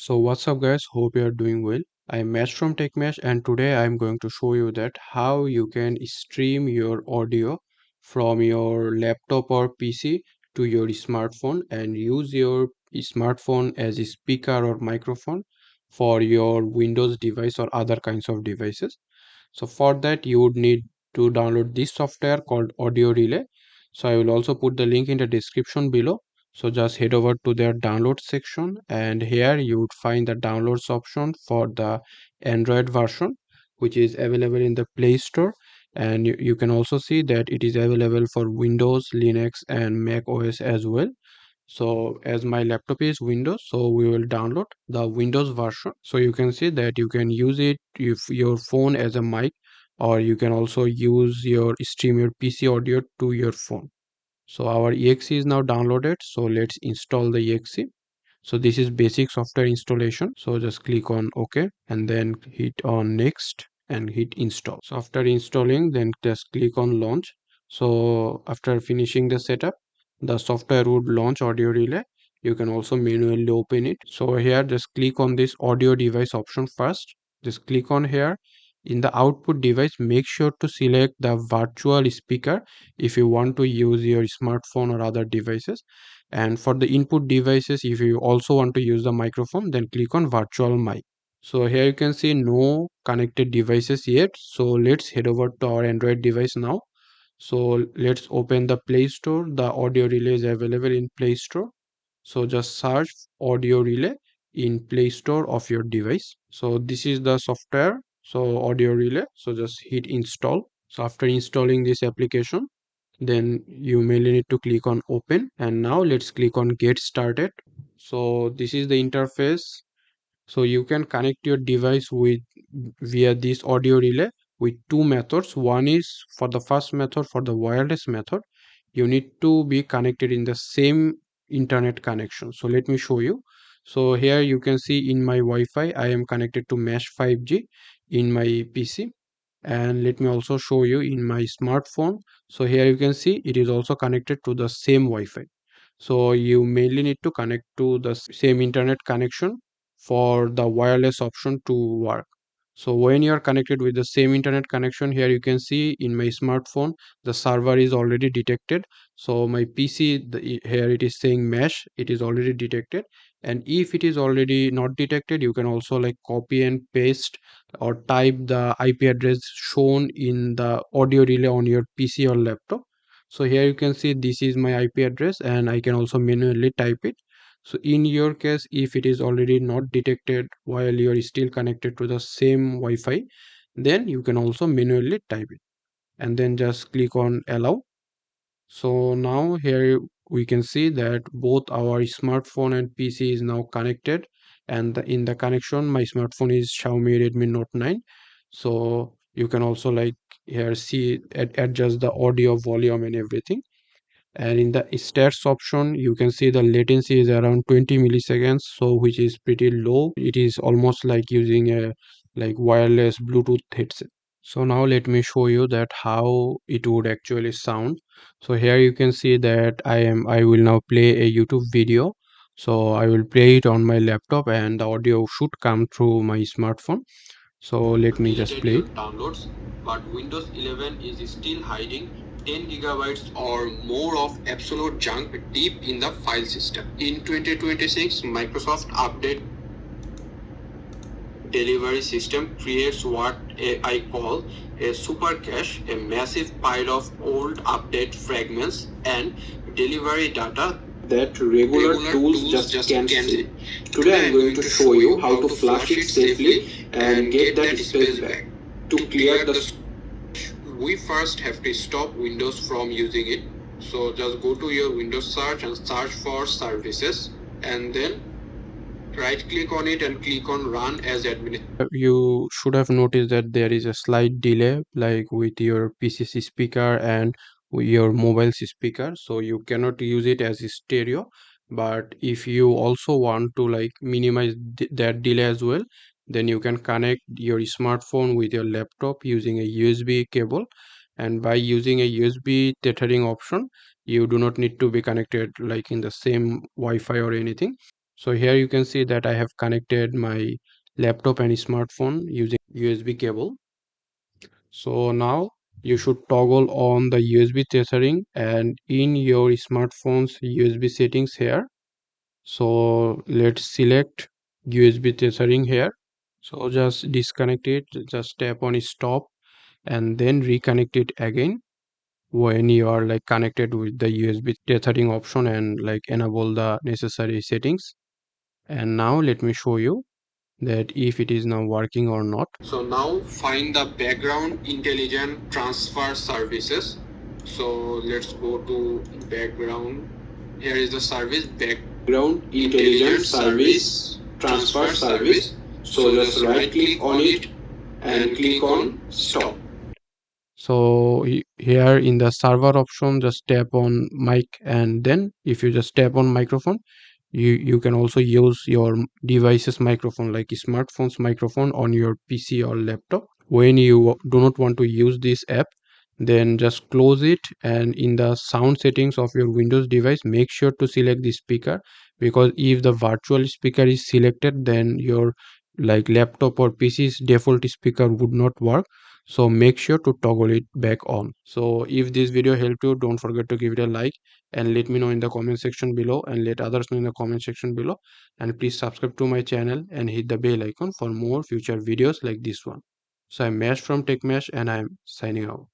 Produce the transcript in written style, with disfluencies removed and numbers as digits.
So what's up guys, hope you are doing well. I'm Mesh from TechMesh and today I'm going to show you that how you can stream your audio from your laptop or PC to your smartphone and use your smartphone as a speaker or microphone for your Windows device or other kinds of devices. So for that you would need to download this software called AudioRelay. So I will also put the link in the description below. So just head over to their download section and here you would find the downloads option for the Android version, which is available in the Play Store. And you can also see that it is available for Windows, Linux and Mac OS as well. So as my laptop is Windows, so we will download the Windows version. So you can see that you can use it if your phone as a mic, or you can also use your stream your PC audio to your phone. So our exe is now downloaded, so let's install the exe. So this is basic software installation, so just click on OK and then hit on next and hit install. So after installing, then just click on launch. So after finishing the setup, the software would launch AudioRelay. You can also manually open it. So here just click on this audio device option first. Just click on here. In the output device, make sure to select the virtual speaker if you want to use your smartphone or other devices. And for the input devices, if you also want to use the microphone, then click on virtual mic. So here you can see no connected devices yet. So let's head over to our Android device now. So let's open the Play Store. The AudioRelay is available in Play Store. So just search AudioRelay in Play Store of your device. So this is the software. So AudioRelay. So just hit install. So after installing this application, then you mainly need to click on open, and now let's click on get started. So this is the interface. So you can connect your device with via this AudioRelay with two methods. One is for the first method, for the wireless method, you need to be connected in the same internet connection. So let me show you. So here you can see in my Wi-Fi I am connected to mesh 5G in my PC, and let me also show you in my smartphone. So here you can see it is also connected to the same Wi-Fi. So you mainly need to connect to the same internet connection for the wireless option to work. So when you are connected with the same internet connection, here you can see in my smartphone the server is already detected. So my PC, here it is saying mesh, it is already detected. And if it is already not detected, you can also like copy and paste or type the IP address shown in the AudioRelay on your PC or laptop. So here you can see this is my IP address and I can also manually type it. So in your case, if it is already not detected while you are still connected to the same Wi-Fi, then you can also manually type it and then just click on allow. So now here we can see that both our smartphone and PC is now connected, and in the connection my smartphone is Xiaomi Redmi Note 9. So you can also like here see adjust the audio volume and everything. And in the stats option you can see the latency is around 20 milliseconds, so which is pretty low. It is almost like using a like wireless Bluetooth headset. So now let me show you that how it would actually sound. So here you can see that I will now play a YouTube video. So I will play it on my laptop and the audio should come through my smartphone. So let me just play it. Downloads, but Windows 11 is still hiding 10 gigabytes or more of absolute junk deep in the file system. In 2026, Microsoft update delivery system creates what I call a super cache, a massive pile of old update fragments and delivery data that regular tools just can't see. Today I'm going to show you how to flush it safely and get that space back. To clear the we first have to stop Windows from using it. So just go to your Windows search and search for services, and then right click on it and click on run as administrator. You should have noticed that there is a slight delay like with your PCC speaker and with your mobile speaker, so you cannot use it as a stereo. But if you also want to like minimize that delay as well, then you can connect your smartphone with your laptop using a USB cable, and by using a USB tethering option you do not need to be connected like in the same Wi-Fi or anything. So here you can see that I have connected my laptop and smartphone using USB cable. So now you should toggle on the USB tethering and in your smartphone's USB settings here. So let's select USB tethering here. So just disconnect it, just tap on stop and then reconnect it again when you are like connected with the USB tethering option and like enable the necessary settings. And now let me show you that if it is now working or not. So now find the background intelligent transfer services. So let's go to background. Here is the service background intelligent service transfer service. So just right click on it and click on stop. So here in the server option just tap on mic and then if you just tap on microphone you can also use your device's microphone like smartphone's microphone on your PC or laptop. When you do not want to use this app, then just close it and in the sound settings of your Windows device make sure to select the speaker, because if the virtual speaker is selected then your like laptop or PC's default speaker would not work. So make sure to toggle it back on. So if this video helped you, don't forget to give it a like and let me know in the comment section below and let others know in the comment section below, and please subscribe to my channel and hit the bell icon for more future videos like this one. So I'm Mesh from TechMesh and I'm signing out.